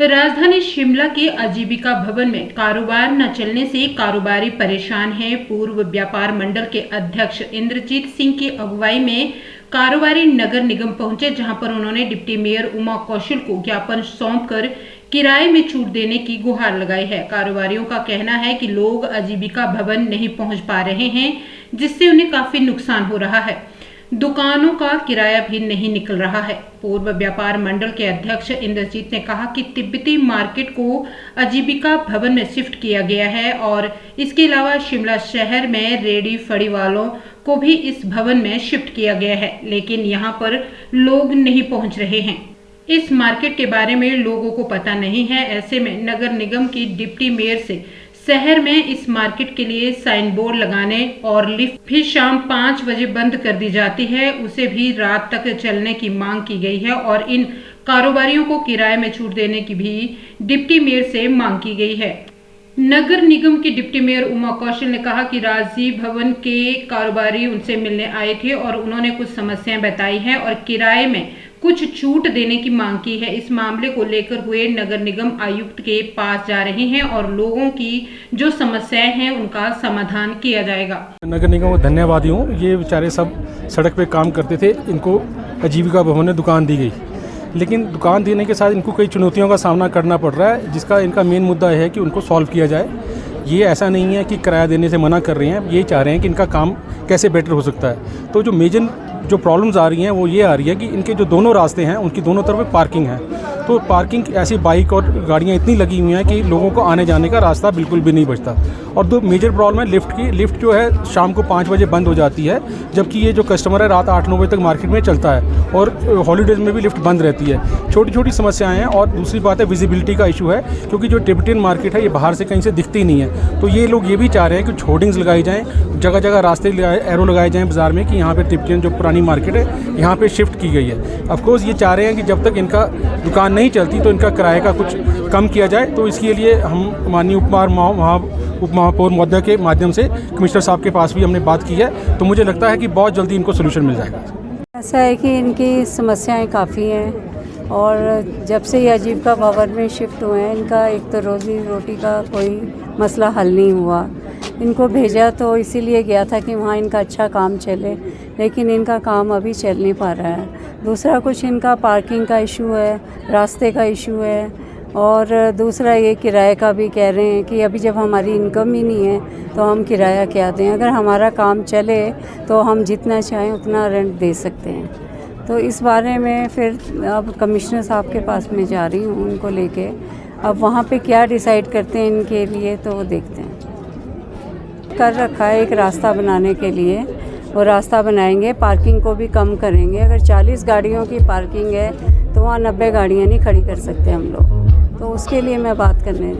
राजधानी शिमला के आजीविका भवन में कारोबार न चलने से कारोबारी परेशान हैं। पूर्व व्यापार मंडल के अध्यक्ष इंद्रजीत सिंह की अगुवाई में कारोबारी नगर निगम पहुंचे, जहां पर उन्होंने डिप्टी मेयर उमा कौशल को ज्ञापन सौंपकर किराए में छूट देने की गुहार लगाई है। कारोबारियों का कहना है कि लोग आजीविका भवन नहीं पहुंच पा रहे हैं, जिससे उन्हें काफी नुकसान हो रहा है। दुकानों का किराया भी नहीं निकल रहा है। पूर्व व्यापार मंडल के अध्यक्ष इंद्रजीत ने कहा कि तिब्बती मार्केट को आजीविका भवन में शिफ्ट किया गया है और इसके अलावा शिमला शहर में रेडी फड़ी वालों को भी इस भवन में शिफ्ट किया गया है, लेकिन यहाँ पर लोग नहीं पहुँच रहे हैं। इस मार्केट के बारे में लोगों को पता नहीं है। ऐसे में नगर निगम की डिप्टी मेयर से शहर में इस मार्केट के लिए साइन बोर्ड लगाने और लिफ्ट भी शाम 5 बजे बंद कर दी जाती है, उसे भी रात तक चलने की मांग की गई है और इन कारोबारियों को किराए में छूट देने की भी डिप्टी मेयर से मांग की गई है। नगर निगम की डिप्टी मेयर उमा कौशल ने कहा कि राजीव भवन के कारोबारी उनसे मिलने आए थे और उन्होंने कुछ समस्याएं बताई हैं और किराए में कुछ छूट देने की मांग की है। इस मामले को लेकर हुए नगर निगम आयुक्त के पास जा रहे हैं और लोगों की जो समस्याएं हैं उनका समाधान किया जाएगा। नगर निगम को धन्यवादी हूँ। ये बेचारे सब सड़क पे काम करते थे, इनको आजीविका भवन में दुकान दी गई, लेकिन दुकान देने के साथ इनको कई चुनौतियों का सामना करना पड़ रहा है, जिसका इनका मेन मुद्दा है कि उनको सॉल्व किया जाए। ये ऐसा नहीं है कि किराया देने से मना कर रहे हैं, ये चाह रहे हैं कि इनका काम कैसे बेटर हो सकता है। तो जो मेजर जो प्रॉब्लम्स आ रही हैं वो ये आ रही है कि इनके जो दोनों रास्ते हैं उनकी दोनों तरफ पार्किंग है, तो पार्किंग ऐसी बाइक और गाड़ियाँ इतनी लगी हुई हैं कि लोगों को आने जाने का रास्ता बिल्कुल भी नहीं बचता। और दो मेजर प्रॉब्लम है लिफ्ट की। लिफ्ट जो है शाम को 5 बजे बंद हो जाती है, जबकि ये जो कस्टमर है रात 8-9 बजे तक मार्केट में चलता है और हॉलीडेज़ में भी लिफ्ट बंद रहती है। छोटी छोटी समस्याएं हैं। और दूसरी बात है विजिबिलिटी का इशू है, क्योंकि जो टिबेटियन मार्केट है ये बाहर से कहीं से दिखती नहीं है। तो ये लोग ये भी चाह रहे हैं कि होर्डिंग्स लगाई जाएँ, जगह जगह रास्ते एरो लगाए जाएँ बाज़ार में कि यहाँ पर टिबेटियन जो पुरानी मार्केट है यहाँ पे शिफ्ट की गई है। ऑफकोर्स ये चाह रहे हैं कि जब तक इनका दुकान नहीं चलती तो इनका किराए का कुछ कम किया जाए। तो इसके लिए हम माननीय उप महापौर महोदय के माध्यम से कमिश्नर साहब के पास भी हमने बात की है, तो मुझे लगता है कि बहुत जल्दी इनको सोल्यूशन मिल जाएगा। ऐसा है कि इनकी समस्याएं काफ़ी हैं और जब से ये आजीविका भवन में शिफ्ट हुए हैं इनका एक तो रोज़ी रोटी का कोई मसला हल नहीं हुआ। इनको भेजा तो इसीलिए गया था कि वहाँ इनका अच्छा काम चले, लेकिन इनका काम अभी चल नहीं पा रहा है। दूसरा कुछ इनका पार्किंग का इशू है, रास्ते का इशू है, और दूसरा ये किराए का भी कह रहे हैं कि अभी जब हमारी इनकम ही नहीं है तो हम किराया क्या दें। अगर हमारा काम चले तो हम जितना चाहें उतना रेंट दे सकते हैं। तो इस बारे में फिर अब कमिश्नर साहब के पास में जा रही हूँ उनको लेके। अब वहाँ पे क्या डिसाइड करते हैं इनके लिए तो वो देखते हैं। कर रखा है एक रास्ता बनाने के लिए, वो रास्ता बनाएंगे, पार्किंग को भी कम करेंगे। अगर 40 गाड़ियों की पार्किंग है तो वहाँ 90 गाड़ियाँ नहीं खड़ी कर सकते हम लोग, तो उसके लिए मैं बात करने